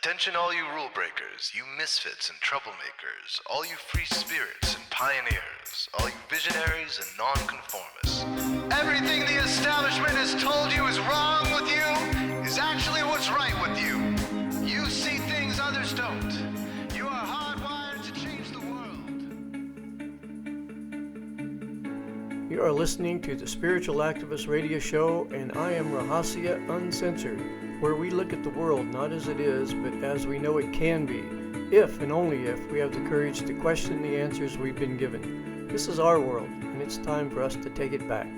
Attention all you rule breakers, you misfits and troublemakers, all you free spirits and pioneers, all you visionaries and nonconformists. Everything the establishment has told you is wrong with you is actually what's right with you. You see things others don't. You are hardwired to change the world. You are listening to the Spiritual Activist Radio Show, and I am Rahasya Uncensored, where we look at the world not as it is, but as we know it can be, if and only if we have the courage to question the answers we've been given. This is our world, and it's time for us to take it back.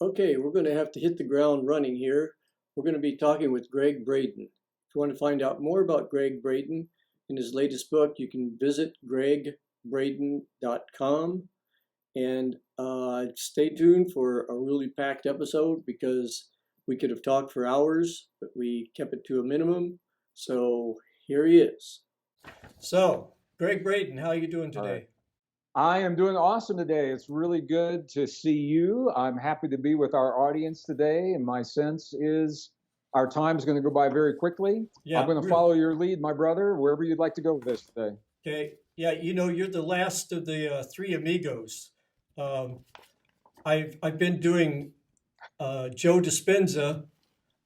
Okay, we're going to have to hit the ground running here. We're going to be talking with Gregg Braden. If you want to find out more about Gregg Braden and his latest book, you can visit greggbraden.com. And stay tuned for a really packed episode, because we could have talked for hours, but we kept it to a minimum. So here he is. So, Gregg Braden, how are you doing today? I am doing awesome today. It's really good to see you. I'm happy to be with our audience today, and my sense is our time is going to go by very quickly. Yeah, I'm going to follow your lead, my brother, wherever you'd like to go with this today. Okay. Yeah, you know, you're the last of the three amigos. I've been doing Joe Dispenza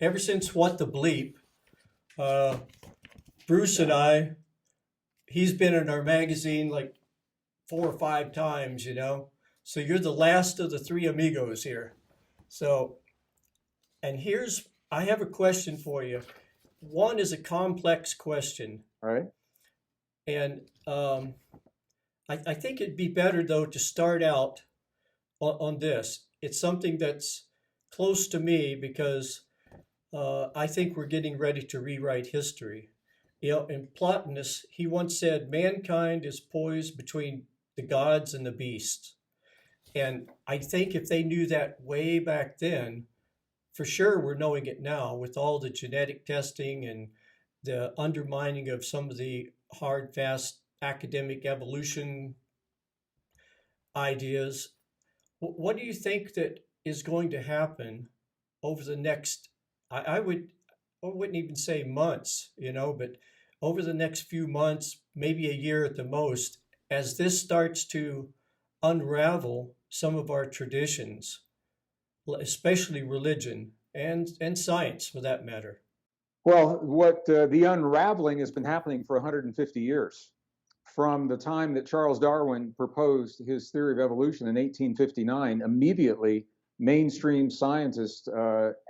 ever since What the Bleep. Bruce and I, he's been in our magazine like 4 or 5 times, you know. So you're the last of the three amigos here. So, and I have a question for you. One is a complex question. All right. And I think it'd be better, though, to start out on this. It's something that's close to me, because I think we're getting ready to rewrite history. You know, in Plotinus, he once said, mankind is poised between the gods and the beasts. And I think if they knew that way back then, for sure we're knowing it now with all the genetic testing and the undermining of some of the hard, fast academic evolution ideas. What do you think that is going to happen over the next, I wouldn't even say months, you know, but over the next few months, maybe a year at the most, as this starts to unravel some of our traditions, especially religion and science for that matter? Well, the unraveling has been happening for 150 years. From the time that Charles Darwin proposed his theory of evolution in 1859, immediately mainstream scientists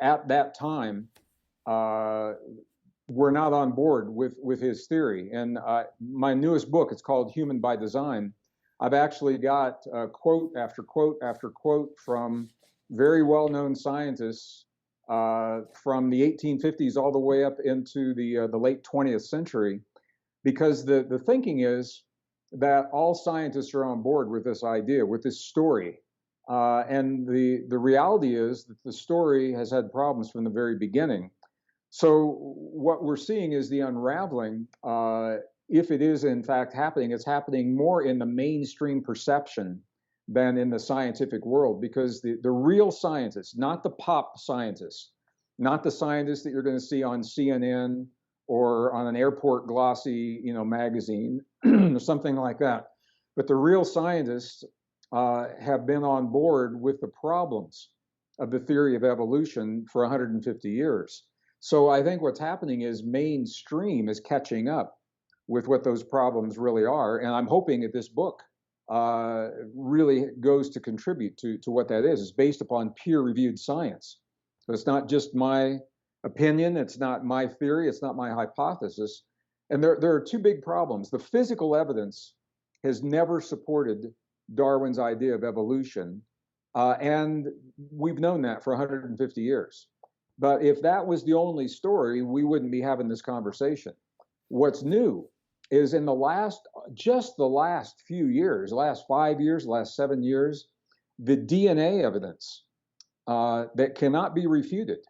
at that time were not on board with his theory. And my newest book, it's called Human by Design. I've actually got quote after quote after quote from very well-known scientists from the 1850s all the way up into the late 20th century. Because the thinking is that all scientists are on board with this idea, with this story. And the reality is that the story has had problems from the very beginning. So what we're seeing is the unraveling. If it is in fact happening, it's happening more in the mainstream perception than in the scientific world, because the real scientists, not the pop scientists, not the scientists that you're going to see on CNN or on an airport glossy, you know, magazine or something like that. But the real scientists have been on board with the problems of the theory of evolution for 150 years. So I think what's happening is mainstream is catching up with what those problems really are. And I'm hoping that this book really goes to contribute to what that is. It's based upon peer-reviewed science. So it's not just my opinion, it's not my theory, it's not my hypothesis. And there are two big problems. The physical evidence has never supported Darwin's idea of evolution, and we've known that for 150 years. But if that was the only story, we wouldn't be having this conversation. What's new is in the last few years, last 5 years, last 7 years, the DNA evidence that cannot be refuted.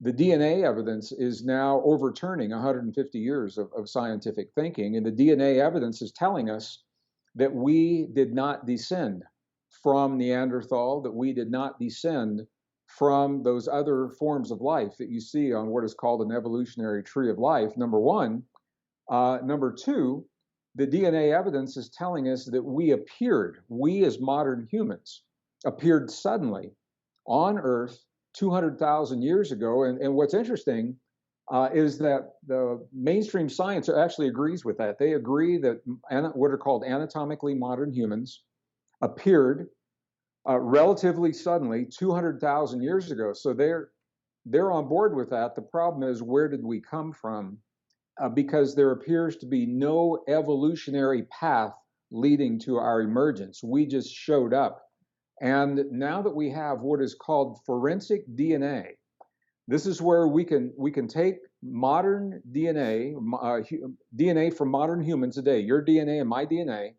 The DNA evidence is now overturning 150 years of scientific thinking, and the DNA evidence is telling us that we did not descend from Neanderthal, that we did not descend from those other forms of life that you see on what is called an evolutionary tree of life, number one. Number two, the DNA evidence is telling us that we as modern humans appeared suddenly on Earth 200,000 years ago. And what's interesting is that the mainstream science actually agrees with that. They agree that what are called anatomically modern humans appeared relatively suddenly 200,000 years ago. So they're on board with that. The problem is, where did we come from? Because there appears to be no evolutionary path leading to our emergence. We just showed up. And now that we have what is called forensic DNA, this is where we can take modern DNA, DNA from modern humans today, your DNA and my DNA,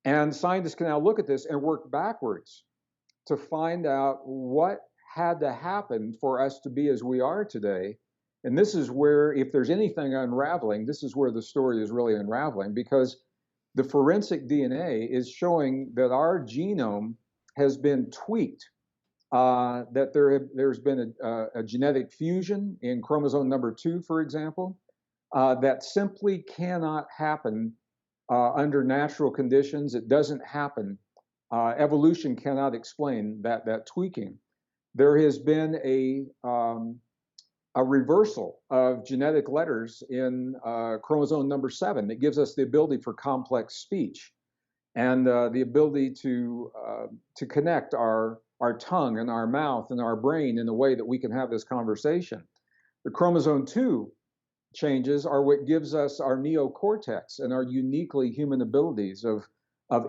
and scientists can now look at this and work backwards to find out what had to happen for us to be as we are today. And this is where, if there's anything unraveling, this is where the story is really unraveling, because the forensic DNA is showing that our genome has been tweaked, that there's been a genetic fusion in chromosome number 2, for example, that simply cannot happen under natural conditions. It doesn't happen. Evolution cannot explain that tweaking. There has been a reversal of genetic letters in chromosome number 7 that gives us the ability for complex speech and the ability to connect our tongue and our mouth and our brain in a way that we can have this conversation. The chromosome 2 changes are what gives us our neocortex and our uniquely human abilities of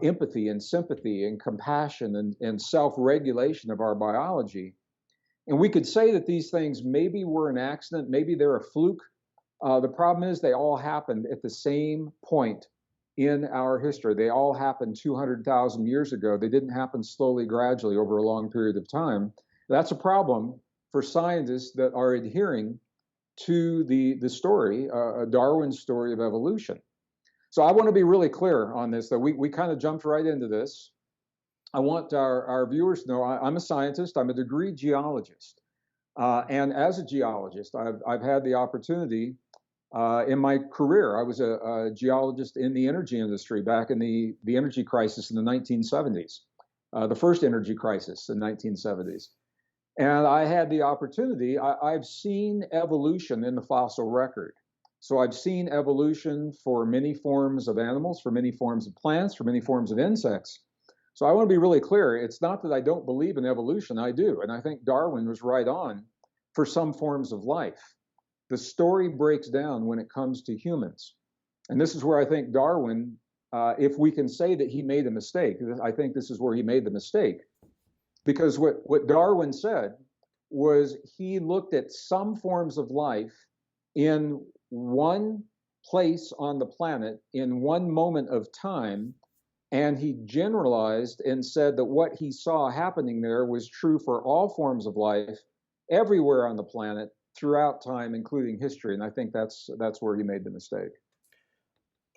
empathy and sympathy and compassion and self-regulation of our biology. And we could say that these things maybe were an accident, maybe they're a fluke. The problem is they all happened at the same point in our history. They all happened 200,000 years ago. They didn't happen slowly, gradually over a long period of time. That's a problem for scientists that are adhering to the story, Darwin's story of evolution. So I want to be really clear on this, though. We kind of jumped right into this. I want our viewers to know I'm a scientist. I'm a degree geologist. And as a geologist, I've had the opportunity in my career. I was a geologist in the energy industry back in the energy crisis in the 1970s, the first energy crisis in the 1970s. And I had the opportunity, I've seen evolution in the fossil record. So I've seen evolution for many forms of animals, for many forms of plants, for many forms of insects. So I want to be really clear. It's not that I don't believe in evolution. I do. And I think Darwin was right on for some forms of life. The story breaks down when it comes to humans. And this is where I think Darwin, if we can say that he made a mistake, I think this is where he made the mistake. Because what Darwin said was he looked at some forms of life in one place on the planet, in one moment of time, and he generalized and said that what he saw happening there was true for all forms of life, everywhere on the planet, throughout time, including history. And I think that's where he made the mistake.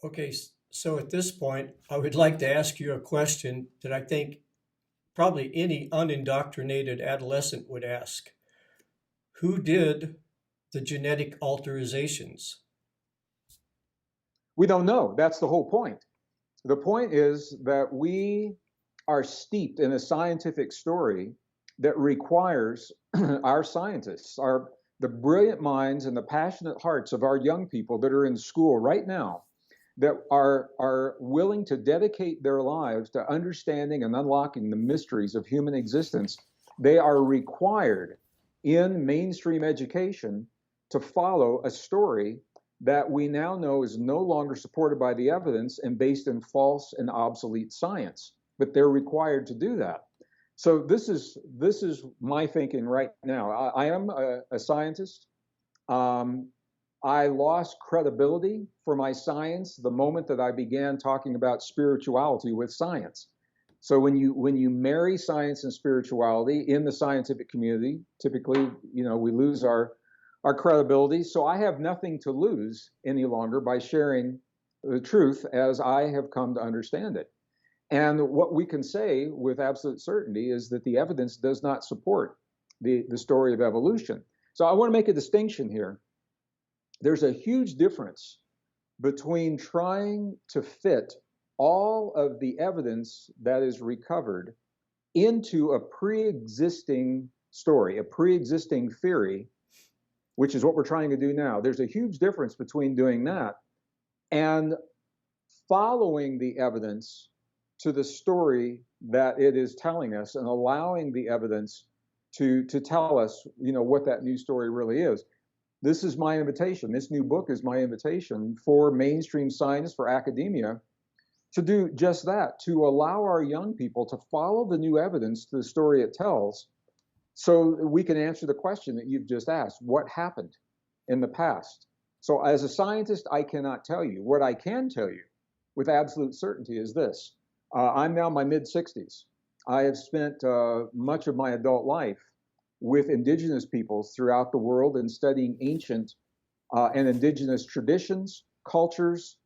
Okay, so at this point, I would like to ask you a question that I think probably any unindoctrinated adolescent would ask. Who did the genetic alterizations? We don't know. That's the whole point. The point is that we are steeped in a scientific story that requires our scientists, the brilliant minds and the passionate hearts of our young people that are in school right now, that are willing to dedicate their lives to understanding and unlocking the mysteries of human existence. They are required in mainstream education to follow a story that we now know is no longer supported by the evidence and based in false and obsolete science. But they're required to do that. So this is my thinking right now. I am a scientist. I lost credibility for my science the moment that I began talking about spirituality with science. So when you marry science and spirituality in the scientific community, typically, we lose our credibility. So I have nothing to lose any longer by sharing the truth as I have come to understand it. And what we can say with absolute certainty is that the evidence does not support the story of evolution. So I want to make a distinction here. There's a huge difference between trying to fit all of the evidence that is recovered into a pre-existing story, a pre-existing theory, which is what we're trying to do now. There's a huge difference between doing that and following the evidence to the story that it is telling us and allowing the evidence to tell us, what that new story really is. This is my invitation. This new book is my invitation for mainstream science, for academia, to do just that, to allow our young people to follow the new evidence to the story it tells, so we can answer the question that you've just asked: what happened in the past? So as a scientist, I cannot tell you. What I can tell you with absolute certainty is this. I'm now in my mid-60s. I have spent much of my adult life with indigenous peoples throughout the world and studying ancient and indigenous traditions, cultures,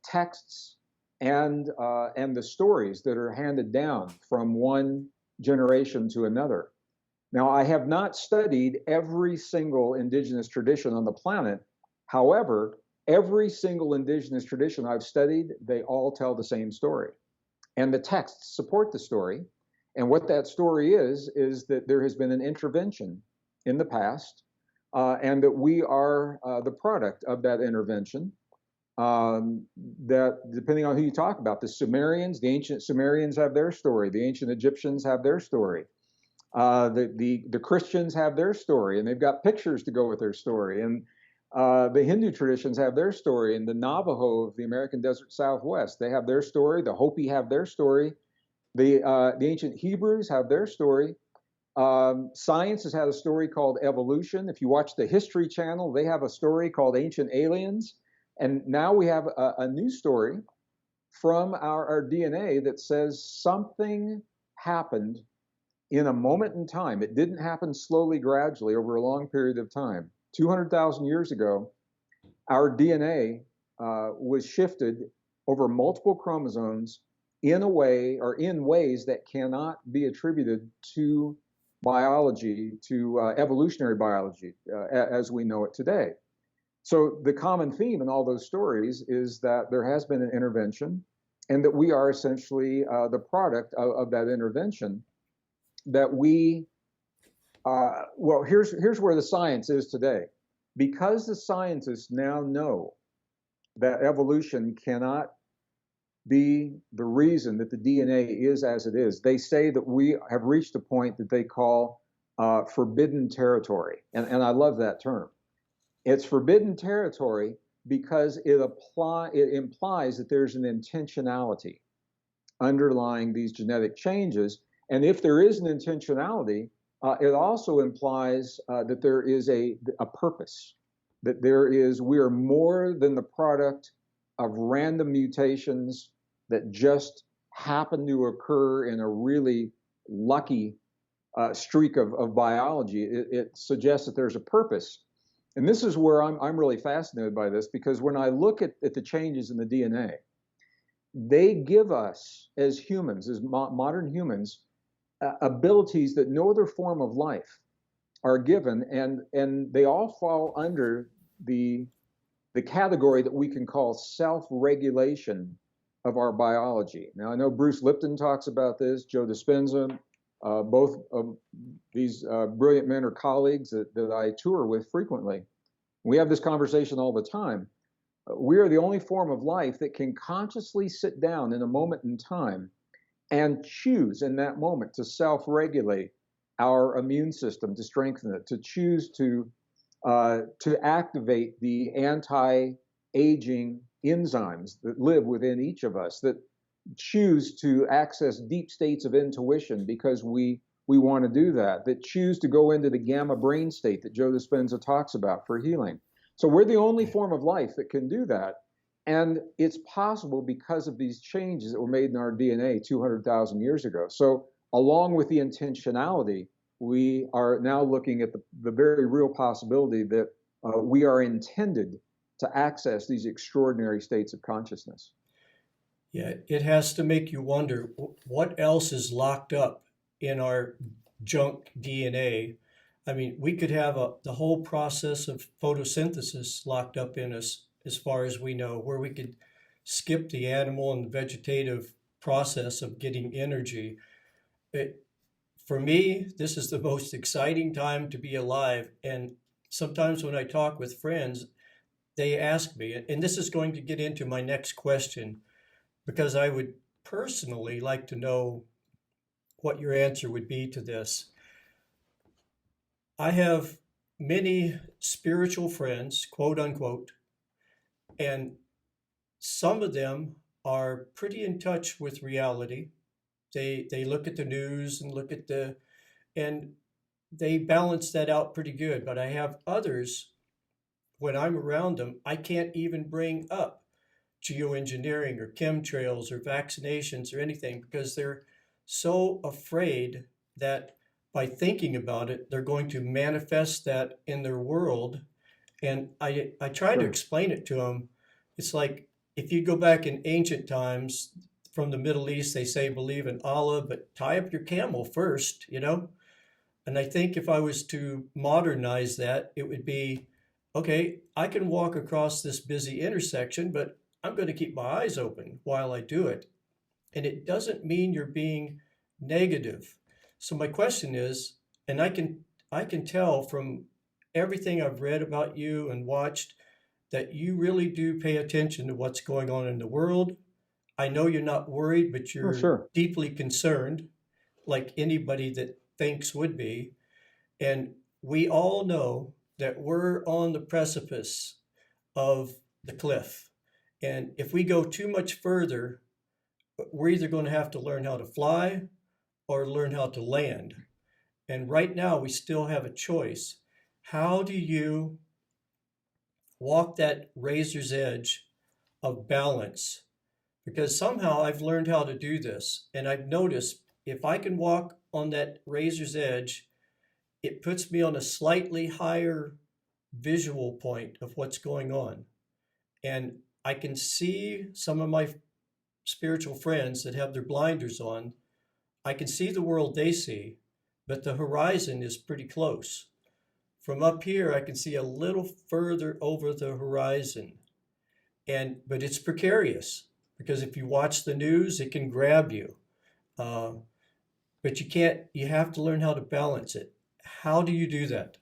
texts, and the stories that are handed down from one generation to another. Now, I have not studied every single indigenous tradition on the planet. However, every single indigenous tradition I've studied, they all tell the same story. And the texts support the story. And what that story is that there has been an intervention in the past, and that we are the product of that intervention. That, depending on who you talk about, the Sumerians, the ancient Sumerians have their story. The ancient Egyptians have their story. The Christians have their story, and they've got pictures to go with their story. And the Hindu traditions have their story, and the Navajo of the American Desert Southwest, they have their story. The Hopi have their story. The ancient Hebrews have their story. Science has had a story called evolution. If you watch the History Channel, they have a story called Ancient Aliens. And now we have a new story from our DNA that says something happened in a moment in time. It didn't happen slowly, gradually over a long period of time. 200,000 years ago, our DNA was shifted over multiple chromosomes in a way, or in ways that cannot be attributed to biology, to evolutionary biology as we know it today. So the common theme in all those stories is that there has been an intervention, and that we are essentially the product of that intervention. That we, well, here's where the science is today. Because the scientists now know that evolution cannot be the reason that the DNA is as it is, they say that we have reached a point that they call forbidden territory. And I love that term. It's forbidden territory because it implies that there's an intentionality underlying these genetic changes. And if there is an intentionality, it also implies that there is a purpose, that we are more than the product of random mutations that just happen to occur in a really lucky streak of biology. It suggests that there's a purpose. And this is where I'm really fascinated by this, because when I look at the changes in the DNA, they give us as humans, as modern humans, abilities that no other form of life are given, and they all fall under the category that we can call self-regulation of our biology. Now, I know Bruce Lipton talks about this, Joe Dispenza, both of these brilliant men are colleagues that I tour with frequently. We have this conversation all the time. We are the only form of life that can consciously sit down in a moment in time and choose in that moment to self-regulate our immune system, to strengthen it, to choose to activate the anti-aging enzymes that live within each of us, that choose to access deep states of intuition because we want to do that choose to go into the gamma brain state that Joe Dispenza talks about for healing. So we're the only form of life that can do that. And it's possible because of these changes that were made in our DNA 200,000 years ago. So along with the intentionality, we are now looking at the very real possibility that we are intended to access these extraordinary states of consciousness. Yeah, it has to make you wonder what else is locked up in our junk DNA. I mean, we could have the whole process of photosynthesis locked up in us, as far as we know, where we could skip the animal and the vegetative process of getting energy. It, for me, this is the most exciting time to be alive. And sometimes when I talk with friends, they ask me, and this is going to get into my next question, because I would personally like to know what your answer would be to this. I have many spiritual friends, quote unquote, and some of them are pretty in touch with reality. They look at the news and look at and they balance that out pretty good. But I have others, when I'm around them, I can't even bring up geoengineering or chemtrails or vaccinations or anything, because they're so afraid that by thinking about it, they're going to manifest that in their world. And I try to Sure. explain it to them. It's like, if you go back in ancient times from the Middle East, they say believe in Allah, but tie up your camel first, you know? And I think if I was to modernize that, it would be, okay, I can walk across this busy intersection, but I'm going to keep my eyes open while I do it. And it doesn't mean you're being negative. So my question is, and I can tell from everything I've read about you and watched, that you really do pay attention to what's going on in the world. I know you're not worried, but Oh, you're sure. deeply concerned, like anybody that thinks would be. And we all know that we're on the precipice of the cliff. And if we go too much further, we're either going to have to learn how to fly or learn how to land. And right now, we still have a choice. How do you walk that razor's edge of balance? Because somehow I've learned how to do this. And I've noticed if I can walk on that razor's edge, it puts me on a slightly higher visual point of what's going on. And I can see some of my spiritual friends that have their blinders on. I can see the world they see, but the horizon is pretty close. From up here, I can see a little further over the horizon. But it's precarious, because if you watch the news, it can grab you. Uh, but you can't, you have to learn how to balance it. How do you do that?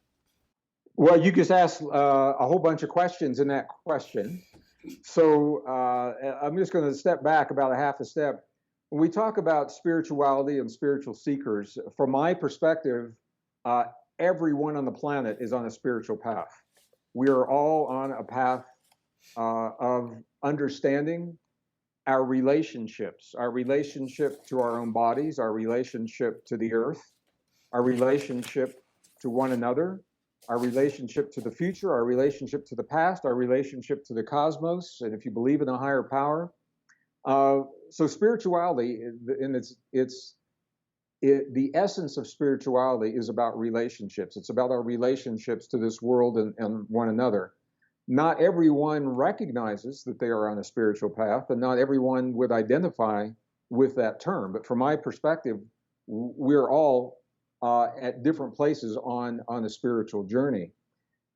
Well, you just asked a whole bunch of questions in that question. So I'm just going to step back about a half a step. When we talk about spirituality and spiritual seekers, from my perspective, uh, everyone on the planet is on a spiritual path. We are all on a path of understanding our relationships, our relationship to our own bodies, our relationship to the earth, our relationship to one another, our relationship to the future, our relationship to the past, our relationship to the cosmos, and if you believe in a higher power. So spirituality, in the essence of spirituality is about relationships. It's about our relationships to this world and one another. Not everyone recognizes that they are on a spiritual path, and not everyone would identify with that term. But from my perspective, we're all at different places on a spiritual journey.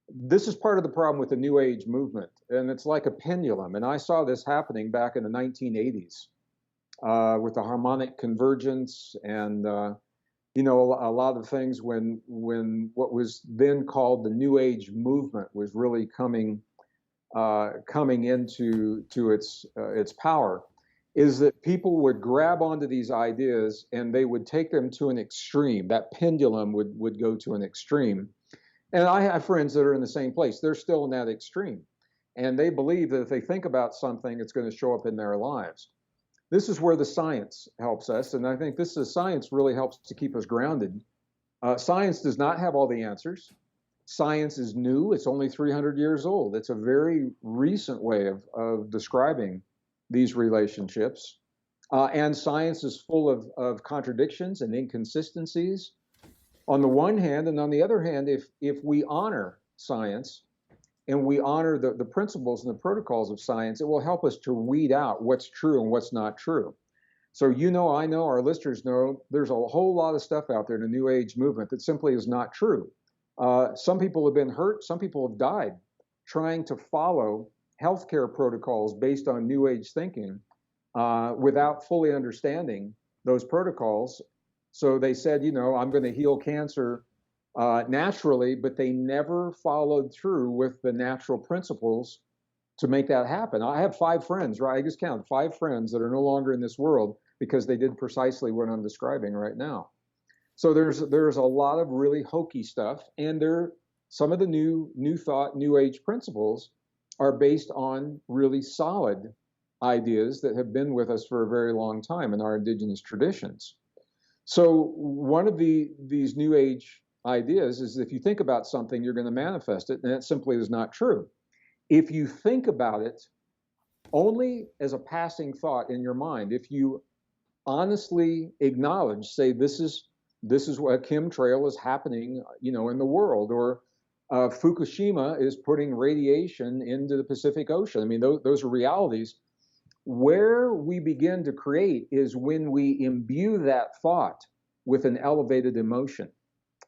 This is part of the problem with the New Age movement, and it's like a pendulum. And I saw this happening back in the 1980s with the harmonic convergence and a lot of things when what was then called the New Age movement was really coming into its power, is that people would grab onto these ideas and they would take them to an extreme. That pendulum would go to an extreme. And I have friends that are in the same place. They're still in that extreme. And they believe that if they think about something, it's going to show up in their lives. This is where the science helps us. And I think science really helps to keep us grounded. Science does not have all the answers. Science is new. It's only 300 years old. It's a very recent way of describing these relationships. And science is full of contradictions and inconsistencies on the one hand. And on the other hand, if we honor science and we honor the principles and the protocols of science, it will help us to weed out what's true and what's not true. So I know, our listeners know, there's a whole lot of stuff out there in the New Age movement that simply is not true. Some people have been hurt, some people have died trying to follow healthcare protocols based on New Age thinking without fully understanding those protocols. So they said, I'm going to heal cancer naturally, but they never followed through with the natural principles to make that happen. I have 5 friends, right? I just counted 5 friends that are no longer in this world because they did precisely what I'm describing right now. So there's a lot of really hokey stuff, and some of the new thought, New Age principles are based on really solid ideas that have been with us for a very long time in our indigenous traditions. So one of these New Age ideas is if you think about something, you're going to manifest it, and that simply is not true. If you think about it only as a passing thought in your mind, if you honestly acknowledge, say, this is what chemtrail is happening, in the world, or Fukushima is putting radiation into the Pacific Ocean. I mean, those are realities. Where we begin to create is when we imbue that thought with an elevated emotion.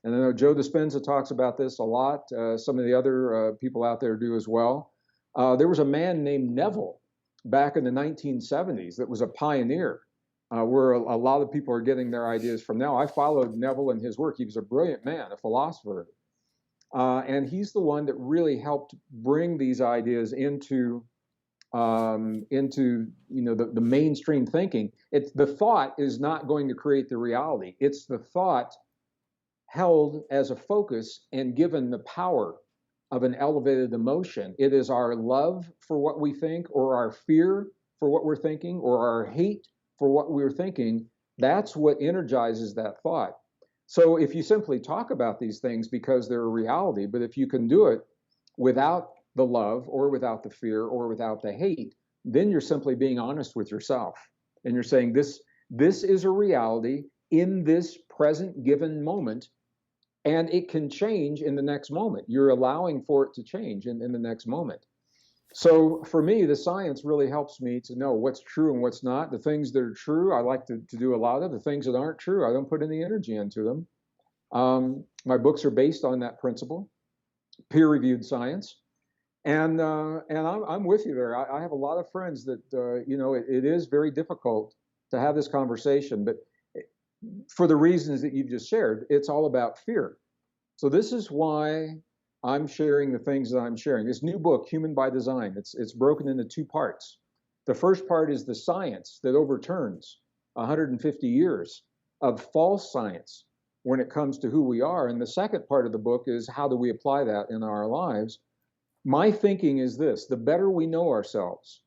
And I know Joe Dispenza talks about this a lot. Some of the other people out there do as well. There was a man named Neville back in the 1970s that was a pioneer, where a lot of people are getting their ideas from now. I followed Neville and his work. He was a brilliant man, a philosopher. And he's the one that really helped bring these ideas into the mainstream thinking. The thought is not going to create the reality. It's the thought held as a focus and given the power of an elevated emotion. It is our love for what we think, or our fear for what we're thinking, or our hate for what we're thinking. That's what energizes that thought. So if you simply talk about these things because they're a reality, but if you can do it without the love, or without the fear, or without the hate, then you're simply being honest with yourself. And you're saying, this is a reality in this present given moment, and it can change in the next moment. You're allowing for it to change in the next moment. So for me, the science really helps me to know what's true and what's not. The things that are true, I like to do a lot of. The things that aren't true, I don't put any energy into them. My books are based on that principle, peer-reviewed science. And I'm with you there. I have a lot of friends that, it is very difficult to have this conversation, but for the reasons that you've just shared, it's all about fear. So this is why I'm sharing the things that I'm sharing. This new book, Human by Design, it's broken into 2 parts. The first part is the science that overturns 150 years of false science when it comes to who we are. And the second part of the book is how do we apply that in our lives. My thinking is this: the better we know ourselves,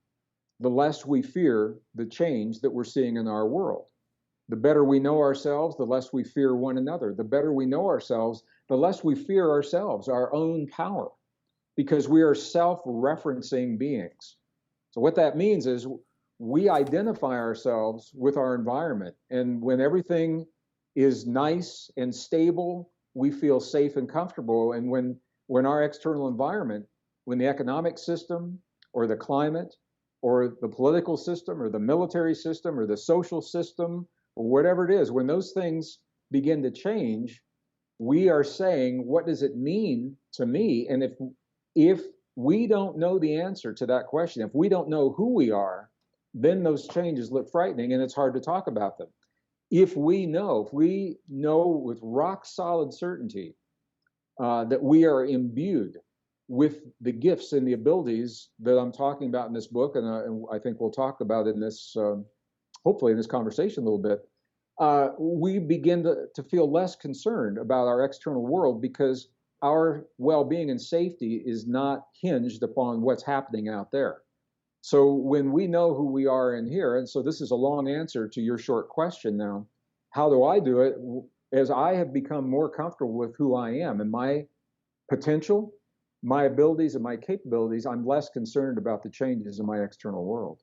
the less we fear the change that we're seeing in our world. The better we know ourselves, the less we fear one another. The better we know ourselves, the less we fear ourselves, our own power, because we are self-referencing beings. So what that means is we identify ourselves with our environment. And when everything is nice and stable, we feel safe and comfortable. And when our external environment, when the economic system or the climate or the political system or the military system or the social system or whatever it is, when those things begin to change, we are saying, what does it mean to me? And if we don't know the answer to that question, if we don't know who we are, then those changes look frightening and it's hard to talk about them. If we know with rock solid certainty that we are imbued with the gifts and the abilities that I'm talking about in this book, and I think we'll talk about it in this, hopefully in this conversation a little bit, we begin to feel less concerned about our external world because our well-being and safety is not hinged upon what's happening out there. So when we know who we are in here, and so this is a long answer to your short question now, how do I do it? As I have become more comfortable with who I am and my potential, my abilities and my capabilities, I'm less concerned about the changes in my external world.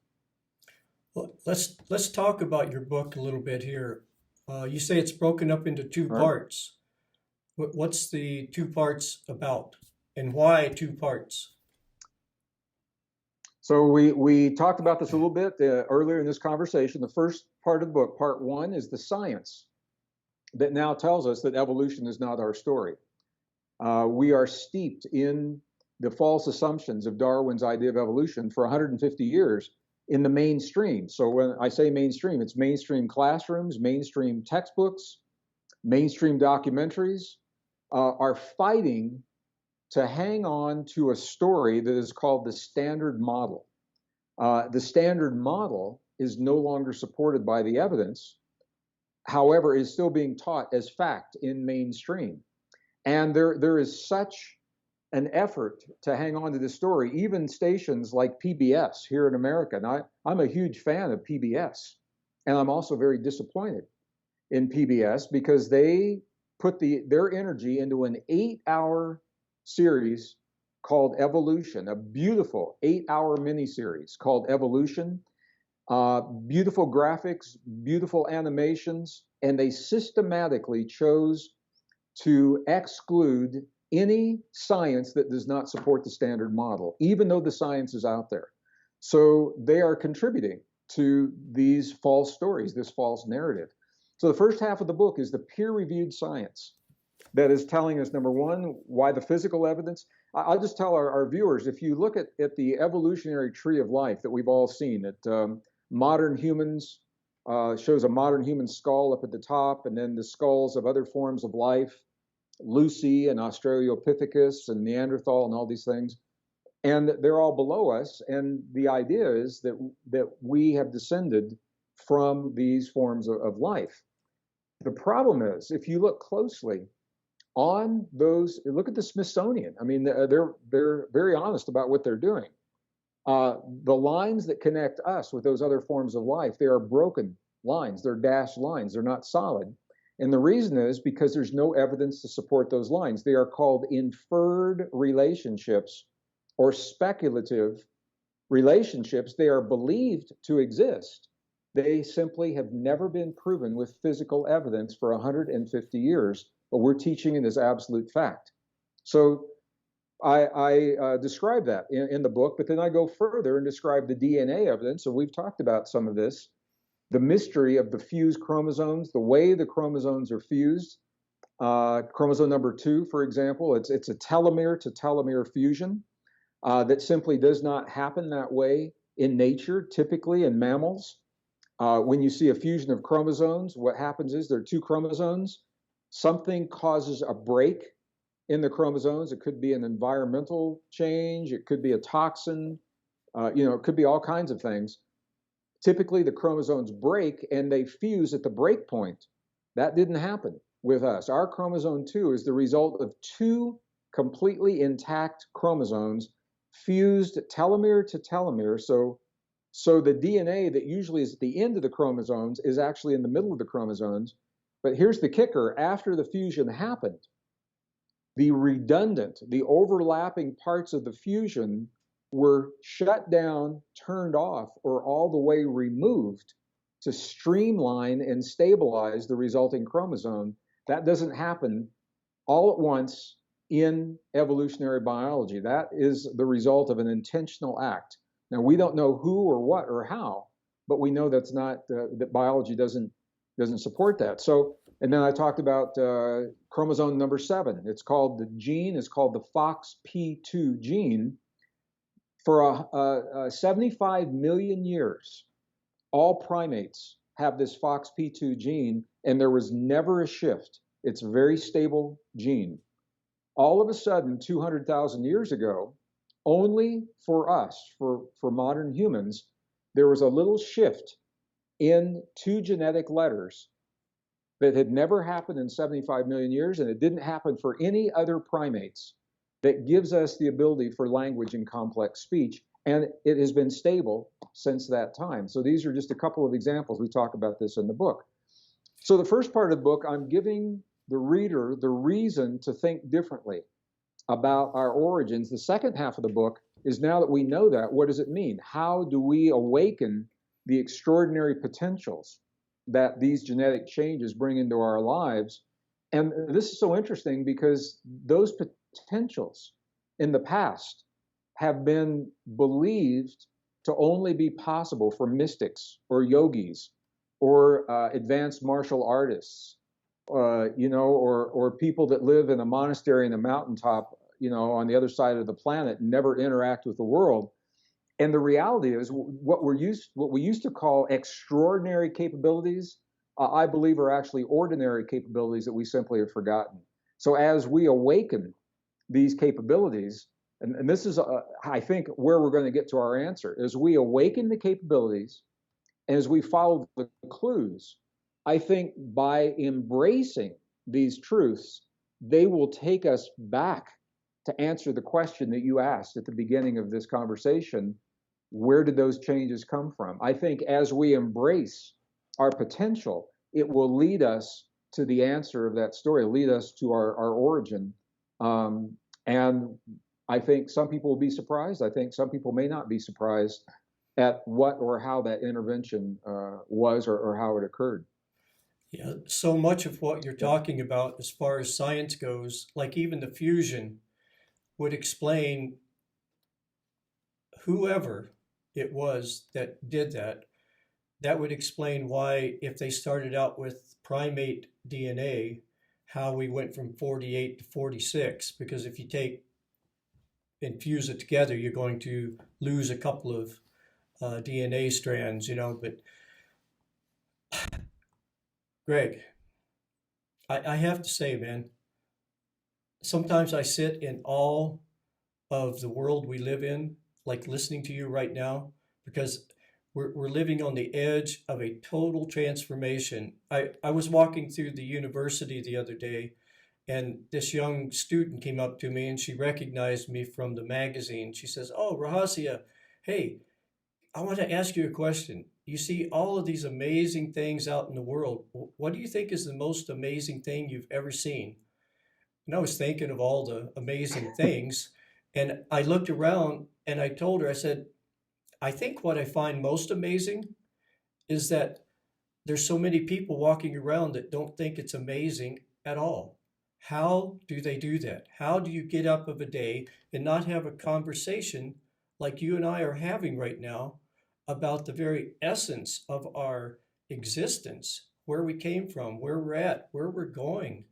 Well, let's talk about your book a little bit here. You say it's broken up into 2 Right. parts. What's the 2 parts about, and why 2 parts? So we talked about this a little bit earlier in this conversation. The first part of the book, part one, is the science that now tells us that evolution is not our story. We are steeped in the false assumptions of Darwin's idea of evolution for 150 years in the mainstream. So when I say mainstream, it's mainstream classrooms, mainstream textbooks, mainstream documentaries are fighting to hang on to a story that is called the standard model. The standard model is no longer supported by the evidence, however, is still being taught as fact in mainstream. And there is such an effort to hang on to this story, even stations like PBS here in America. And I'm a huge fan of PBS, and I'm also very disappointed in PBS because they put their energy into an 8-hour series called Evolution, a beautiful 8-hour miniseries called Evolution. Beautiful graphics, beautiful animations, and they systematically chose to exclude any science that does not support the standard model, even though the science is out there. So they are contributing to these false stories, this false narrative. So the first half of the book is the peer-reviewed science that is telling us, number one, why the physical evidence. I'll just tell our viewers, if you look at the evolutionary tree of life that we've all seen, that modern humans shows a modern human skull up at the top, and then the skulls of other forms of life, Lucy and Australopithecus and Neanderthal and all these things, and they're all below us. And the idea is that we have descended from these forms of life. The problem is, if you look closely on those, look at the Smithsonian. I mean, they're very honest about what they're doing. The lines that connect us with those other forms of life, they are broken lines. They're dashed lines. They're not solid. And the reason is because there's no evidence to support those lines. They are called inferred relationships or speculative relationships. They are believed to exist. They simply have never been proven with physical evidence for 150 years, but we're teaching it as absolute fact. So I describe that in the book, but then I go further and describe the DNA evidence. So we've talked about some of this, the mystery of the fused chromosomes, the way the chromosomes are fused. Chromosome number 2, for example, it's a telomere to telomere fusion that simply does not happen that way in nature, typically in mammals. When you see a fusion of chromosomes, what happens is there are 2 chromosomes. Something causes a break in the chromosomes. It could be an environmental change. It could be a toxin. It could be all kinds of things. Typically, the chromosomes break and they fuse at the break point. That didn't happen with us. Our chromosome 2 is the result of 2 completely intact chromosomes fused telomere to telomere. So the DNA that usually is at the end of the chromosomes is actually in the middle of the chromosomes. But here's the kicker. After the fusion happened, the redundant, the overlapping parts of the fusion were shut down, turned off, or all the way removed to streamline and stabilize the resulting chromosome. That doesn't happen all at once in evolutionary biology. That is the result of an intentional act. Now, we don't know who or what or how, but we know that's not, that biology doesn't support that. So, and then I talked about chromosome number 7. It's called the gene, it's called the FOXP2 gene. For 75 million years, all primates have this FOXP2 gene, and there was never a shift. It's a very stable gene. All of a sudden, 200,000 years ago, only for us, for modern humans, there was a little shift in 2 genetic letters that had never happened in 75 million years, and it didn't happen for any other primates, that gives us the ability for language and complex speech, and it has been stable since that time. So these are just a couple of examples. We talk about this in the book. So the first part of the book, I'm giving the reader the reason to think differently about our origins. The second half of the book is, now that we know that, what does it mean? How do we awaken the extraordinary potentials that these genetic changes bring into our lives? And this is so interesting because those potentials in the past have been believed to only be possible for mystics or yogis or advanced martial artists, or people that live in a monastery in a mountaintop, on the other side of the planet, and never interact with the world. And the reality is, what we used to call extraordinary capabilities, I believe, are actually ordinary capabilities that we simply have forgotten. So as we awaken these capabilities, and this is, I think, where we're going to get to our answer, as we awaken the capabilities, and as we follow the clues, I think by embracing these truths, they will take us back to answer the question that you asked at the beginning of this conversation. Where did those changes come from? I think as we embrace our potential, it will lead us to the answer of that story, lead us to our origin. And I think some people will be surprised. I think some people may not be surprised at what or how that intervention was, or how it occurred. Yeah, so much of what you're talking about as far as science goes, like even the fusion, would explain whoever it was that did that. That would explain why, if they started out with primate DNA, how we went from 48 to 46. Because if you take and fuse it together, you're going to lose a couple of DNA strands, But Greg, I have to say, man, sometimes I sit in awe of the world we live in, like listening to you right now, because we're living on the edge of a total transformation. I was walking through the university the other day, and this young student came up to me and she recognized me from the magazine. She says, "Oh, Rahasia, hey, I want to ask you a question. You see all of these amazing things out in the world. What do you think is the most amazing thing you've ever seen?" And I was thinking of all the amazing things. And I looked around and I told her, I said, "I think what I find most amazing is that there's so many people walking around that don't think it's amazing at all. How do they do that? How do you get up of a day and not have a conversation like you and I are having right now about the very essence of our existence, where we came from, where we're at, where we're going?"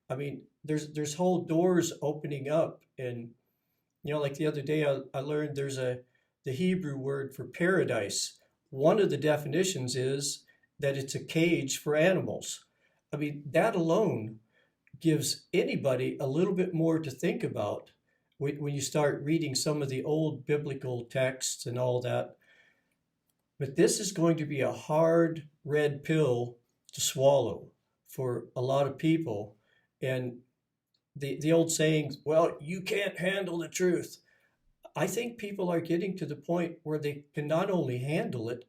I mean, there's whole doors opening up. And like the other day, I learned the Hebrew word for paradise. One of the definitions is that it's a cage for animals. I mean, that alone gives anybody a little bit more to think about when you start reading some of the old biblical texts and all that. But this is going to be a hard red pill to swallow for a lot of people. And the old saying, well, you can't handle the truth. I think people are getting to the point where they can not only handle it,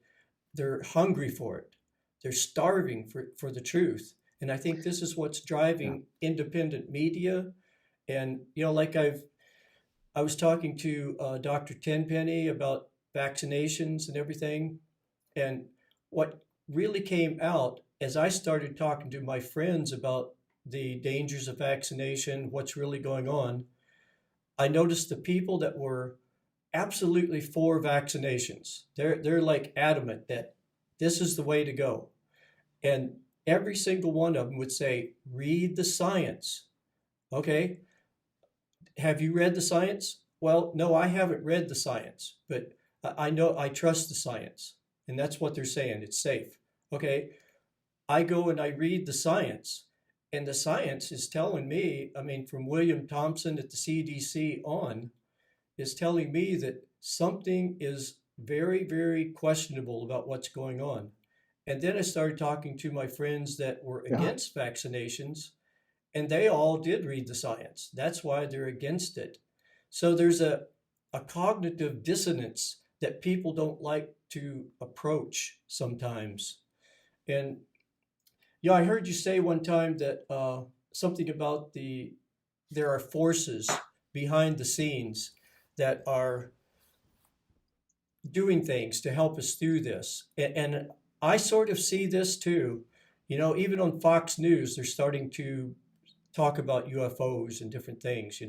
they're hungry for it. They're starving for the truth. And I think this is what's driving independent media. And, like I was talking to Dr. Tenpenny about vaccinations and everything. And what really came out as I started talking to my friends about the dangers of vaccination, what's really going on, I noticed the people that were absolutely for vaccinations, they're like adamant that this is the way to go. And every single one of them would say, read the science. Okay, have you read the science? Well, no, I haven't read the science, but I know I trust the science. And that's what they're saying. It's safe. Okay, I go and I read the science, and the science is telling me, I mean, from William Thompson at the CDC on, is telling me that something is very, very questionable about what's going on. And then I started talking to my friends that were against vaccinations, and they all did read the science. That's why they're against it. So there's a cognitive dissonance that people don't like to approach sometimes. And I heard you say one time that something about there are forces behind the scenes that are doing things to help us through this. And I sort of see this too. Even on Fox News, they're starting to talk about UFOs and different things,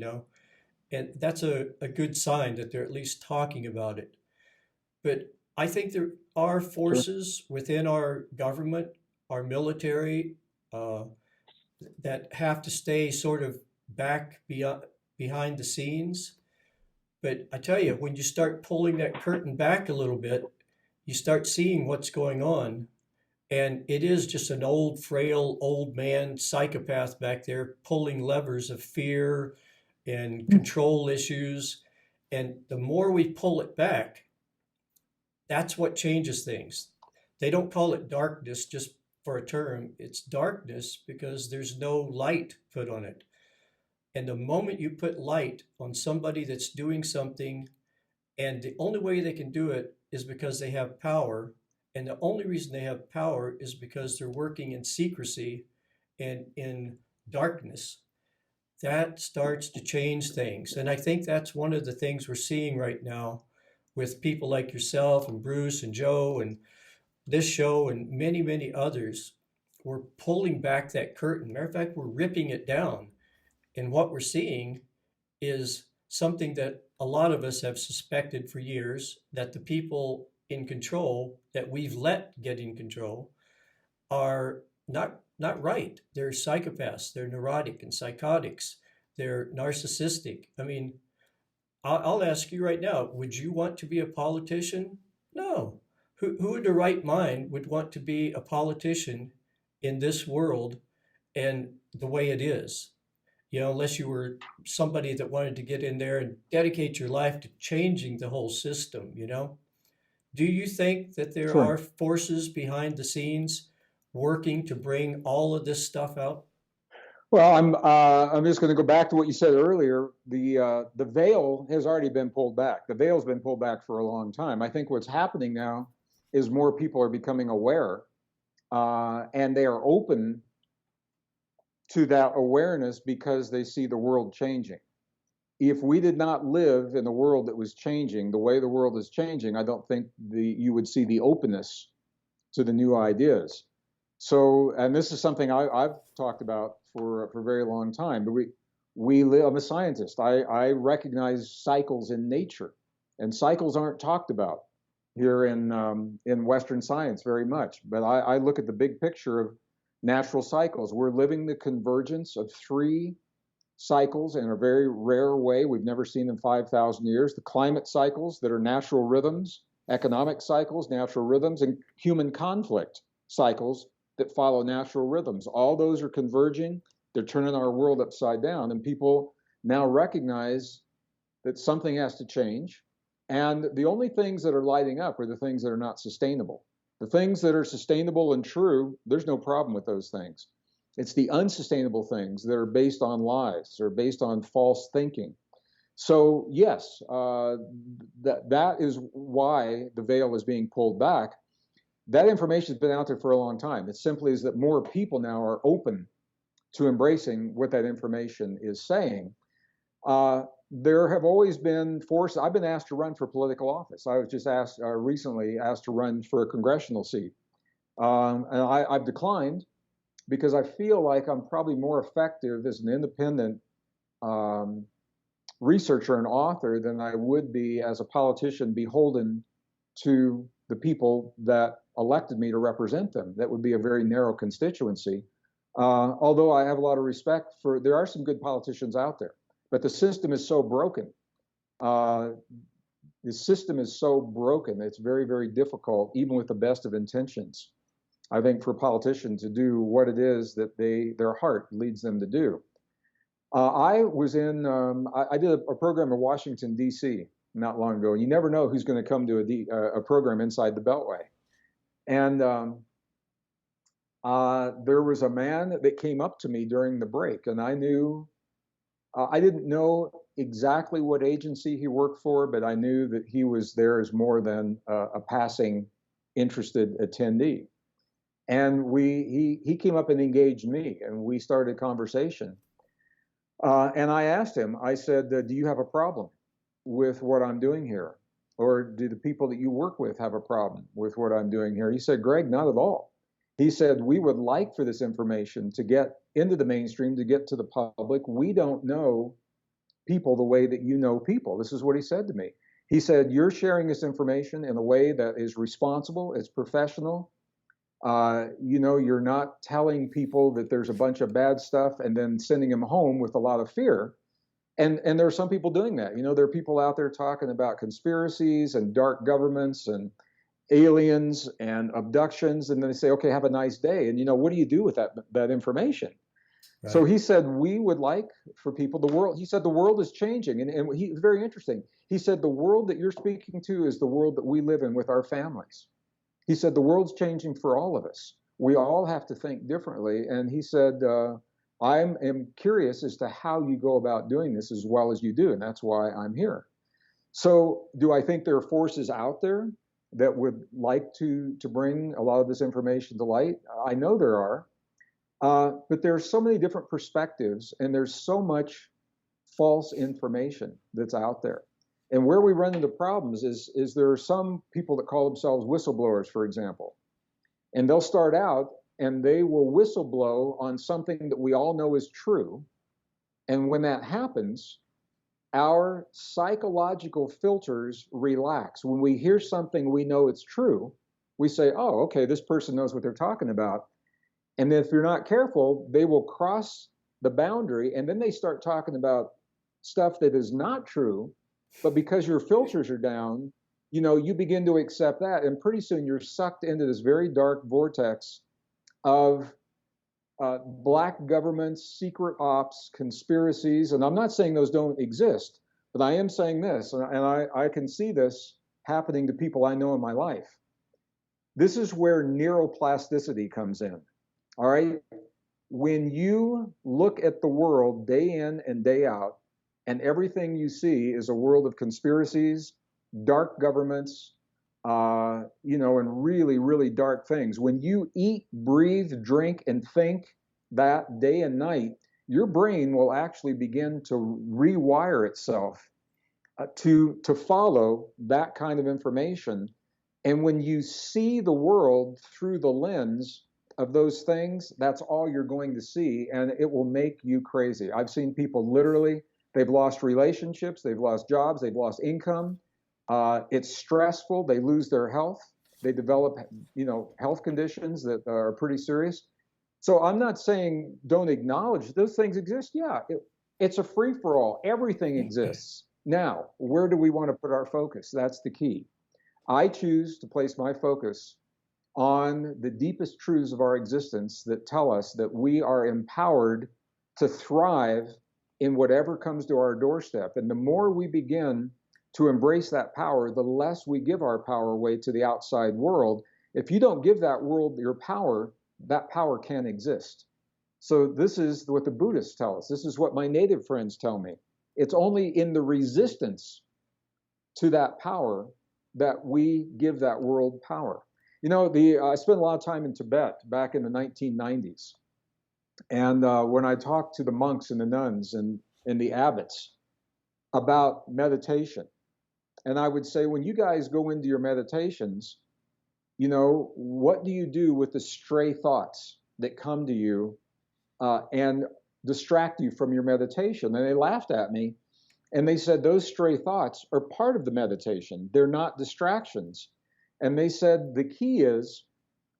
and that's a good sign that they're at least talking about it. But I think there are Sure. forces within our government, our military, uh, that have to stay sort of back beyond, behind the scenes. But I tell you, when you start pulling that curtain back a little bit, you start seeing what's going on. And it is just an old, frail, old man psychopath back there pulling levers of fear and control issues. And the more we pull it back, that's what changes things. They don't call it darkness just for a term. It's darkness because there's no light put on it. And the moment you put light on somebody that's doing something, and the only way they can do it is because they have power, and the only reason they have power is because they're working in secrecy and in darkness, that starts to change things. And I think that's one of the things we're seeing right now with people like yourself and Bruce and Joe and this show and many, many others. We're pulling back that curtain. Matter of fact, we're ripping it down. And what we're seeing is something that a lot of us have suspected for years, that the people in control that we've let get in control are not right. They're psychopaths, they're neurotic and psychotics, they're narcissistic. I mean, I'll ask you right now, would you want to be a politician? No. Who in the right mind would want to be a politician in this world and the way it is? Unless you were somebody that wanted to get in there and dedicate your life to changing the whole system. Do you think that there Sure. are forces behind the scenes working to bring all of this stuff out? Well, I'm just going to go back to what you said earlier. The veil has already been pulled back. The veil's been pulled back for a long time. I think what's happening now is more people are becoming aware, and they are open to that awareness because they see the world changing. If we did not live in a world that was changing the way the world is changing, I don't think you would see the openness to the new ideas. So, and this is something I've talked about for a very long time. But we live. I'm a scientist. I recognize cycles in nature, and cycles aren't talked about here in Western science very much. But I look at the big picture of natural cycles. We're living the convergence of three cycles in a very rare way. We've never seen in 5,000 years. The climate cycles that are natural rhythms, economic cycles, natural rhythms, and human conflict cycles that follow natural rhythms. All those are converging. They're turning our world upside down. And people now recognize that something has to change. And the only things that are lighting up are the things that are not sustainable. The things that are sustainable and true, there's no problem with those things. It's the unsustainable things that are based on lies or based on false thinking. So yes, that is why the veil is being pulled back. That information has been out there for a long time. It simply is that more people now are open to embracing what that information is saying. There have always been forces. I've been asked to run for political office. I was just recently asked to run for a congressional seat, and I've declined because I feel like I'm probably more effective as an independent researcher and author than I would be as a politician beholden to the people that elected me to represent them. That would be a very narrow constituency. Although I have a lot of respect for, there are some good politicians out there, but the system is so broken. The system is so broken, it's very, very difficult, even with the best of intentions, I think, for a politician to do what it is that their heart leads them to do. I did a program in Washington, D.C. not long ago. You never know who's going to come to a program inside the Beltway. And there was a man that came up to me during the break, and I didn't know exactly what agency he worked for, but I knew that he was there as more than a passing interested attendee. And he came up and engaged me, and we started a conversation. And I asked him, I said, do you have a problem with what I'm doing here? Or do the people that you work with have a problem with what I'm doing here? He said, Gregg, not at all. He said, we would like for this information to get into the mainstream, to get to the public. We don't know people the way that you know people. This is what he said to me. He said, you're sharing this information in a way that is responsible, it's professional. You're not telling people that there's a bunch of bad stuff and then sending them home with a lot of fear. And there are some people doing that. There are people out there talking about conspiracies and dark governments and aliens and abductions, and then they say, okay, have a nice day. And what do you do with that information? Right. So he said, we would like for people, he said the world is changing. And he was very interesting. He said, the world that you're speaking to is the world that we live in with our families. He said, the world's changing for all of us. We all have to think differently. And he said, I am curious as to how you go about doing this as well as you do. And that's why I'm here. So do I think there are forces out there that would like to bring a lot of this information to light? I know there are. But there's so many different perspectives, and there's so much false information that's out there. And where we run into problems is there are some people that call themselves whistleblowers, for example. And they'll start out and they will whistleblow on something that we all know is true. And when that happens, our psychological filters relax. When we hear something we know it's true, we say, oh, okay, this person knows what they're talking about. And then if you're not careful, they will cross the boundary, and then they start talking about stuff that is not true. But because your filters are down, you begin to accept that. And pretty soon you're sucked into this very dark vortex of black governments, secret ops, conspiracies. And I'm not saying those don't exist, but I am saying this, and I can see this happening to people I know in my life. This is where neuroplasticity comes in. All right. When you look at the world day in and day out, and everything you see is a world of conspiracies, dark governments, and really, really dark things. When you eat, breathe, drink, and think that day and night, your brain will actually begin to rewire itself to follow that kind of information. And when you see the world through the lens of those things, that's all you're going to see, and it will make you crazy. I've seen people literally, they've lost relationships, they've lost jobs, they've lost income. It's stressful. They lose their health. They develop, health conditions that are pretty serious. So I'm not saying don't acknowledge those things exist. Yeah, it's a free-for-all. Everything exists. Now, where do we want to put our focus? That's the key. I choose to place my focus on the deepest truths of our existence that tell us that we are empowered to thrive in whatever comes to our doorstep. And the more we begin to embrace that power, the less we give our power away to the outside world. If you don't give that world your power, that power can't exist. So this is what the Buddhists tell us. This is what my native friends tell me. It's only in the resistance to that power that we give that world power. I spent a lot of time in Tibet back in the 1990s. And when I talked to the monks and the nuns and the abbots about meditation, and I would say, when you guys go into your meditations, what do you do with the stray thoughts that come to you and distract you from your meditation? And they laughed at me, and they said, those stray thoughts are part of the meditation. They're not distractions. And they said the key is,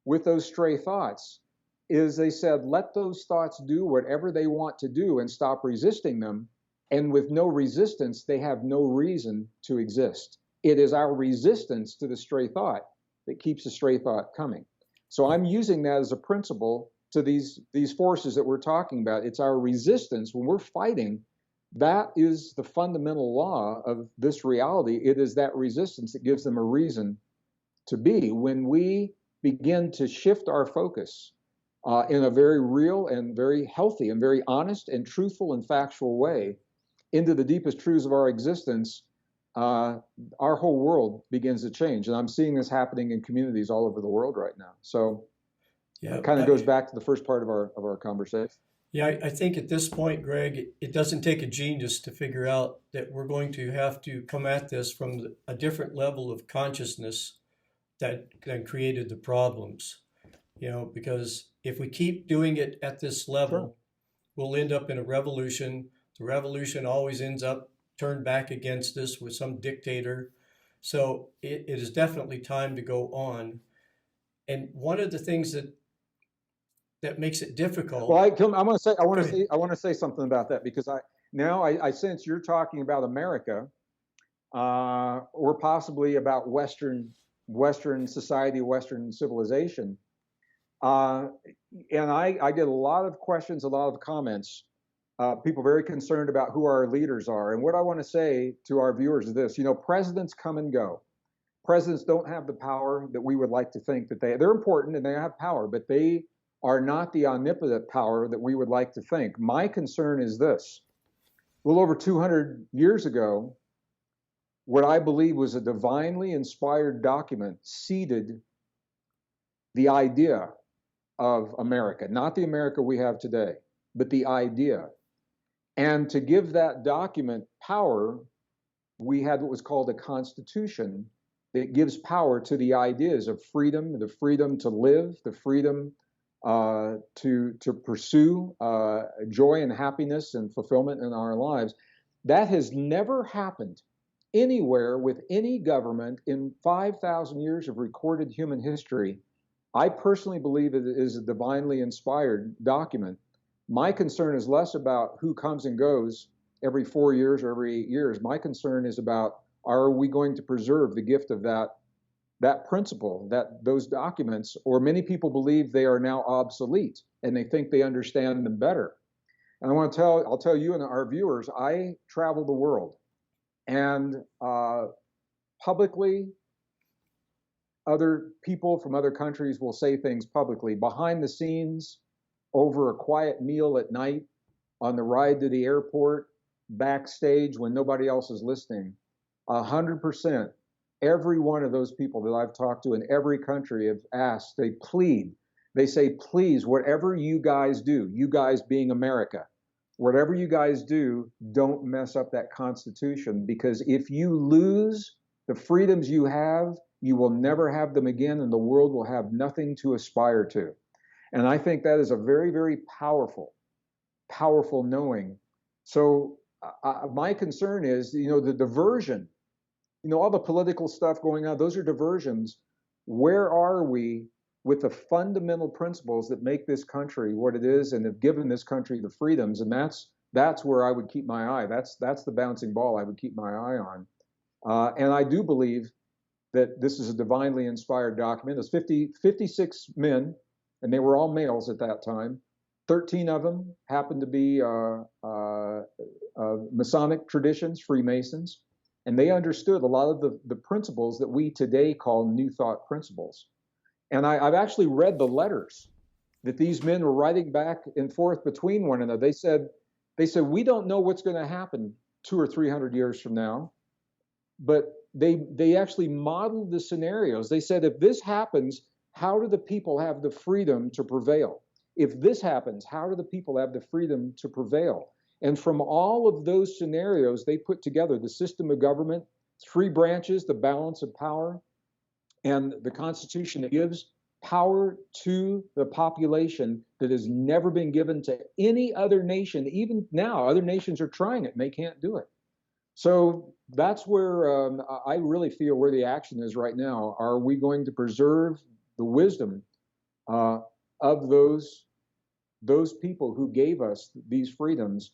with those stray thoughts, is they said, let those thoughts do whatever they want to do and stop resisting them. And with no resistance, they have no reason to exist. It is our resistance to the stray thought that keeps the stray thought coming. So I'm using that as a principle to these forces that we're talking about. It's our resistance when we're fighting. That is the fundamental law of this reality. It is that resistance that gives them a reason to be. When we begin to shift our focus in a very real and very healthy and very honest and truthful and factual way into the deepest truths of our existence, our whole world begins to change. And I'm seeing this happening in communities all over the world right now. So it kind of goes back to the first part of our conversation. Yeah, I think at this point, Greg, it doesn't take a genius to figure out that we're going to have to come at this from a different level of consciousness that created the problems. Because if we keep doing it at this level, sure, we'll end up in a revolution. The revolution always ends up turned back against us with some dictator So it is definitely time to go on. And one of the things that makes it difficult. Well, I want to say, Go ahead. I want to say something about that, because I sense you're talking about America, or possibly about Western society, Western civilization. Uh, and I get a lot of questions, a lot of comments. People very concerned about who our leaders are. And what I want to say to our viewers is this: presidents come and go. Presidents don't have the power that we would like to think that they're important, and they have power, but they are not the omnipotent power that we would like to think. My concern is this: a little over 200 years ago, what I believe was a divinely inspired document seeded the idea of America, not the America we have today, but the idea. And to give that document power, we had what was called a constitution that gives power to the ideas of freedom, the freedom to live, the freedom to pursue joy and happiness and fulfillment in our lives. That has never happened anywhere with any government in 5,000 years of recorded human history. I personally believe it is a divinely inspired document. My concern is less about who comes and goes every 4 years or every 8 years. My concern is about, are we going to preserve the gift of that principle, that those documents? Or many people believe they are now obsolete and they think they understand them better. And I'll tell you and our viewers, I travel the world, and publicly, other people from other countries will say things publicly. Behind the scenes, over a quiet meal at night, on the ride to the airport, backstage when nobody else is listening, 100%, every one of those people that I've talked to in every country have asked, they plead, they say, please, whatever you guys do, you guys being America, whatever you guys do, don't mess up that Constitution, because if you lose the freedoms you have, you will never have them again, and the world will have nothing to aspire to. And I think that is a very, very powerful knowing. So my concern is, the diversion, all the political stuff going on, those are diversions. Where are we with the fundamental principles that make this country what it is and have given this country the freedoms? And that's where I would keep my eye. That's the bouncing ball I would keep my eye on. And I do believe that this is a divinely inspired document. There's 56 men, and they were all males at that time. 13 of them happened to be Masonic traditions, Freemasons, and they understood a lot of the principles that we today call New Thought principles. And I've actually read the letters that these men were writing back and forth between one another. They said, we don't know what's going to happen 200 or 300 years from now, but they actually modeled the scenarios. They said, if this happens, how do the people have the freedom to prevail? If this happens, how do the people have the freedom to prevail? And from all of those scenarios, they put together the system of government, 3 branches, the balance of power, and the Constitution that gives power to the population that has never been given to any other nation. Even now, other nations are trying it and they can't do it. So that's where I really feel where the action is right now. Are we going to preserve the wisdom of those people who gave us these freedoms?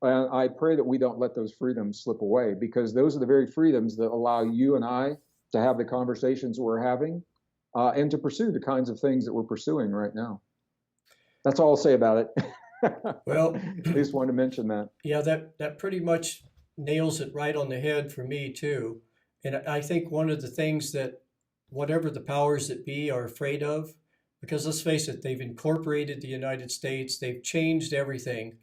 And I pray that we don't let those freedoms slip away, because those are the very freedoms that allow you and I to have the conversations we're having and to pursue the kinds of things that we're pursuing right now. That's all I'll say about it. Well, I just wanted to mention that. Yeah, that pretty much nails it right on the head for me too. And I think one of the things that whatever the powers that be are afraid of, because let's face it, they've incorporated the United States, they've changed everything.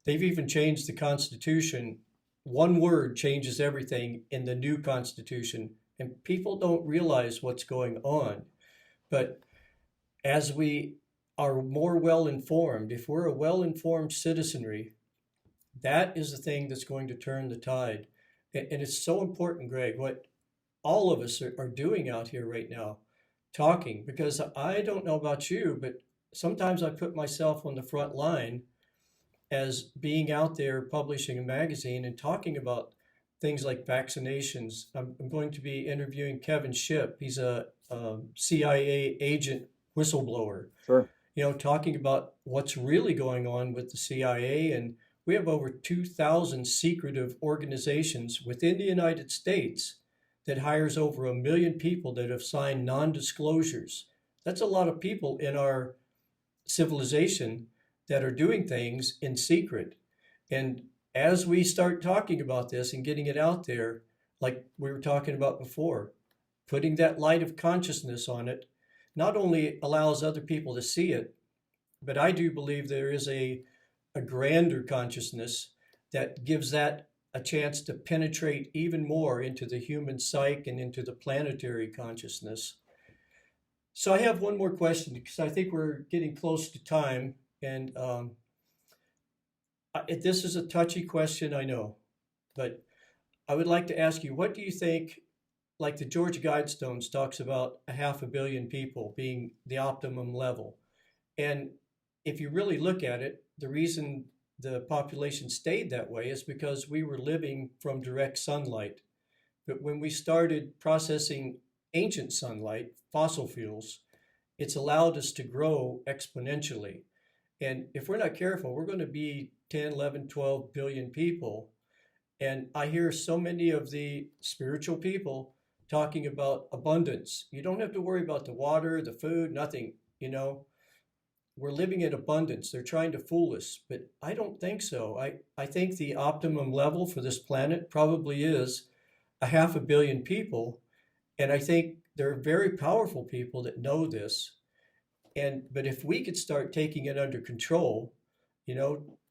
They've even changed the Constitution. One word changes everything in the new Constitution, and people don't realize what's going on. But as we are more well-informed, if we're a well-informed citizenry, that is the thing that's going to turn the tide. And it's so important, Greg, what all of us are doing out here right now, talking, because I don't know about you, but sometimes I put myself on the front line as being out there publishing a magazine and talking about things like vaccinations. I'm going to be interviewing Kevin Shipp. He's a, CIA agent whistleblower, Sure. talking about what's really going on with the CIA. And we have over 2,000 secretive organizations within the United States that hires over 1 million people that have signed non-disclosures. That's a lot of people in our civilization that are doing things in secret. And as we start talking about this and getting it out there, like we were talking about before, putting that light of consciousness on it not only allows other people to see it, but I do believe there is a grander consciousness that gives that a chance to penetrate even more into the human psyche and into the planetary consciousness. So I have one more question because I think we're getting close to time, and this is a touchy question, I know, but I would like to ask you, what do you think? Like the George Guidestones talks about 500 million people being the optimum level, and if you really look at it, the reason the population stayed that way is because we were living from direct sunlight. But when we started processing ancient sunlight, fossil fuels, it's allowed us to grow exponentially. And if we're not careful, we're going to be 10, 11, 12 billion people. And I hear so many of the spiritual people talking about abundance. You don't have to worry about the water, the food, nothing, we're living in abundance. They're trying to fool us, but I don't think so. I think the optimum level for this planet probably is 500 million people. And I think there are very powerful people that know this. But if we could start taking it under control,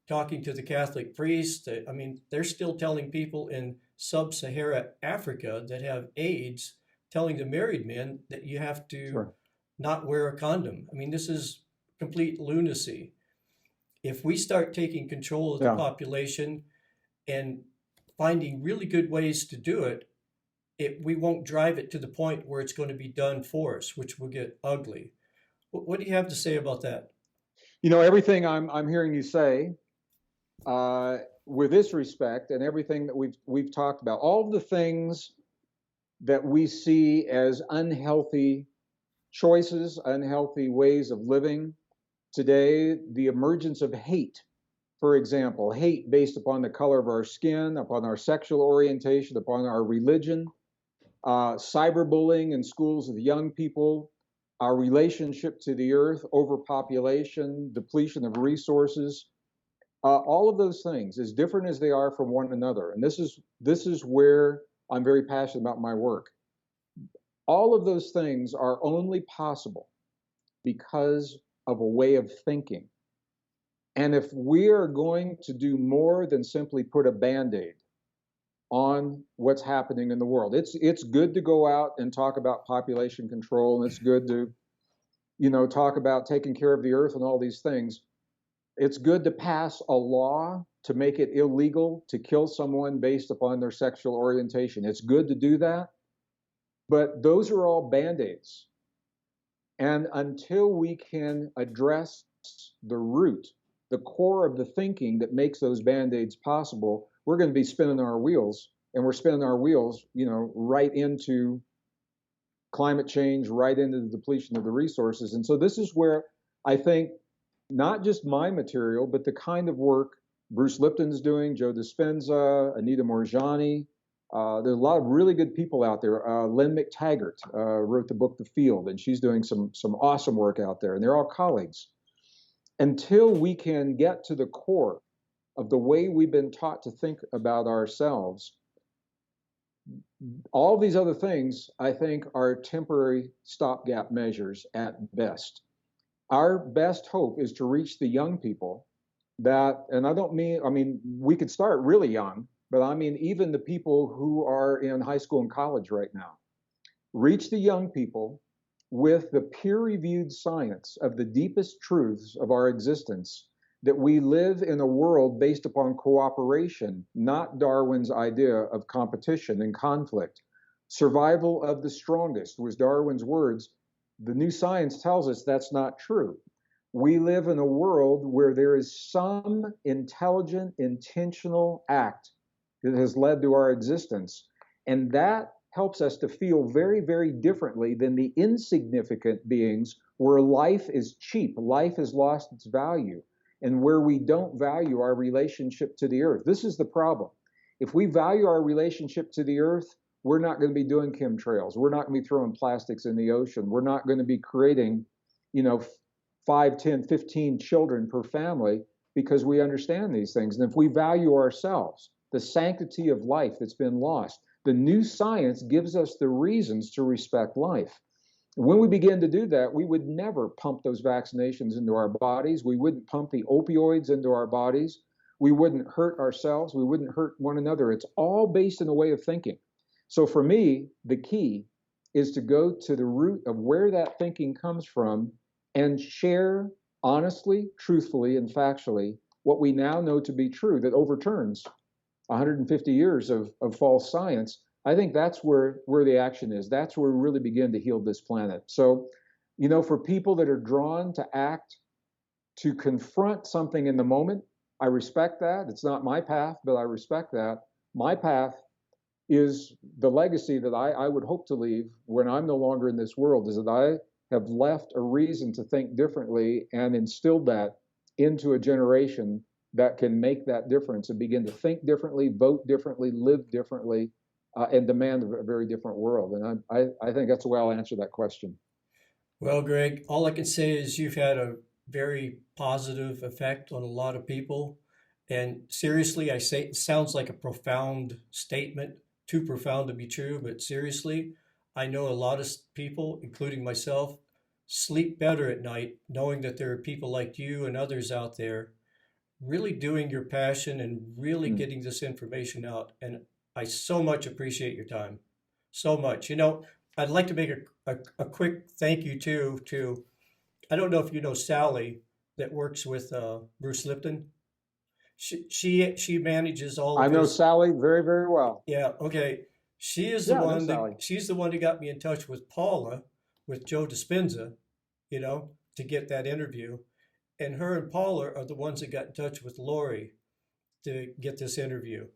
talking to the Catholic priests, I mean, they're still telling people in sub-Sahara Africa that have AIDS, telling the married men that you have to Sure. not wear a condom. I mean, this is complete lunacy. If we start taking control of the Yeah. population and finding really good ways to do it, we won't drive it to the point where it's going to be done for us, which will get ugly. What do you have to say about that? Everything I'm hearing you say, with this respect, and everything that we've talked about, all of the things that we see as unhealthy choices, unhealthy ways of living today, the emergence of hate, for example, hate based upon the color of our skin, upon our sexual orientation, upon our religion, cyberbullying in schools with young people, our relationship to the earth, overpopulation, depletion of resources, all of those things, as different as they are from one another. And this is where I'm very passionate about my work. All of those things are only possible because of a way of thinking. And if we are going to do more than simply put a Band-Aid on what's happening in the world, it's good to go out and talk about population control, and it's good to, talk about taking care of the earth and all these things. It's good to pass a law to make it illegal to kill someone based upon their sexual orientation. It's good to do that. But those are all Band-Aids. And until we can address the root, the core of the thinking that makes those Band-Aids possible, we're going to be spinning our wheels. And we're spinning our wheels, right into climate change, right into the depletion of the resources. And so this is where I think not just my material, but the kind of work Bruce Lipton's doing, Joe Dispenza, Anita Moorjani. There's a lot of really good people out there. Lynn McTaggart wrote the book The Field, and she's doing some awesome work out there, and they're all colleagues. Until we can get to the core of the way we've been taught to think about ourselves, all these other things, I think, are temporary stopgap measures at best. Our best hope is to reach the young people that, and I mean, we could start really young, but I mean, even the people who are in high school and college right now, reach the young people with the peer-reviewed science of the deepest truths of our existence, that we live in a world based upon cooperation, not Darwin's idea of competition and conflict. Survival of the strongest was Darwin's words. The new science tells us that's not true. We live in a world where there is some intelligent, intentional act that has led to our existence. And that helps us to feel very, very differently than the insignificant beings where life is cheap, life has lost its value, and where we don't value our relationship to the earth. This is the problem. If we value our relationship to the earth, we're not going to be doing chemtrails. We're not going to be throwing plastics in the ocean. We're not going to be creating, 5, 10, 15 children per family because we understand these things. And if we value ourselves, the sanctity of life that's been lost, the new science gives us the reasons to respect life. When we begin to do that, we would never pump those vaccinations into our bodies. We wouldn't pump the opioids into our bodies. We wouldn't hurt ourselves. We wouldn't hurt one another. It's all based in a way of thinking. So for me, the key is to go to the root of where that thinking comes from and share honestly, truthfully, and factually what we now know to be true that overturns 150 years of false science. I think that's where the action is. That's where we really begin to heal this planet. So, for people that are drawn to act, to confront something in the moment, I respect that. It's not my path, but I respect that. My path is the legacy that I would hope to leave when I'm no longer in this world, is that I have left a reason to think differently and instilled that into a generation that can make that difference and begin to think differently, vote differently, live differently, and demand a very different world. And I think that's the way I'll answer that question. Well, Greg, all I can say is you've had a very positive effect on a lot of people. And seriously, I say it sounds like a profound statement, too profound to be true, but seriously, I know a lot of people, including myself, sleep better at night knowing that there are people like you and others out there really doing your passion and really getting this information out. And I so much appreciate your time. So much. I'd like to make a quick thank you too to, I don't know if you know Sally that works with Bruce Lipton. She manages all of I know his. Sally very, very well. Yeah, okay. She is the Yeah, I know one that Sally. she's the one that got me in touch with Paula, with Joe Dispenza, to get that interview. And her and Paula are the ones that got in touch with Lori to get this interview.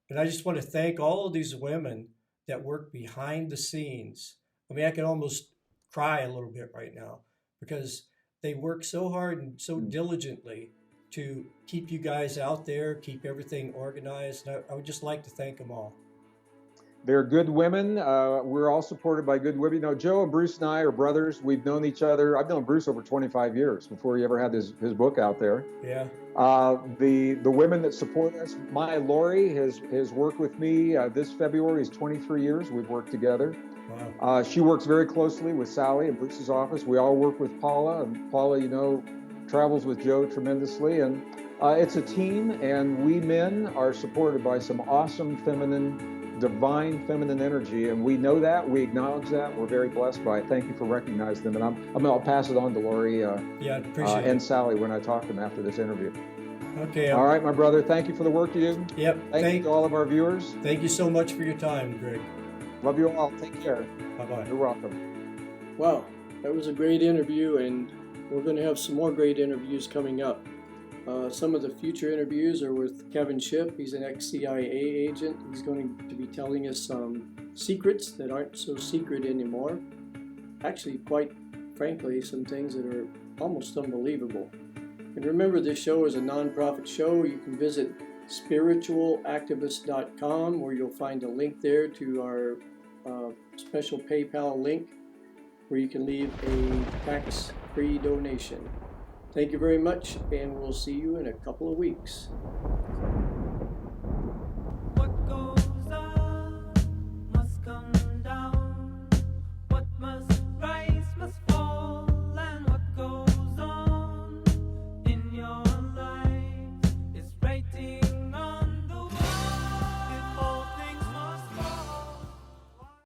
And I just want to thank all of these women that work behind the scenes. I mean, I can almost cry a little bit right now because they work so hard and so diligently to keep you guys out there, keep everything organized. And I would just like to thank them all. They're good women. We're all supported by good women. Joe and Bruce and I are brothers. We've known each other. I've known Bruce over 25 years before he ever had his book out there. Yeah. The women that support us, Lori has worked with me. This February is 23 years we've worked together. Wow. She works very closely with Sally in Bruce's office. We all work with Paula, and Paula, travels with Joe tremendously. And it's a team, and we men are supported by some awesome divine feminine energy, and we know that, we acknowledge that, we're very blessed by it. Thank you for recognizing them, and I'll pass it on to Lori appreciate and it. Sally when I talk to them after this interview. Okay. All right, my brother, thank you for the work you do. Yep. Thank you to all of our viewers. Thank you so much for your time, Greg. Love you all. Take care. Bye-bye. You're welcome. Wow, that was a great interview, and we're going to have some more great interviews coming up. Some of the future interviews are with Kevin Shipp. He's an ex-CIA agent. He's going to be telling us some secrets that aren't so secret anymore. Actually, quite frankly, some things that are almost unbelievable. And remember, this show is a non-profit show. You can visit spiritualactivist.com, where you'll find a link there to our special PayPal link, where you can leave a tax-free donation. Thank you very much, and we'll see you in a couple of weeks.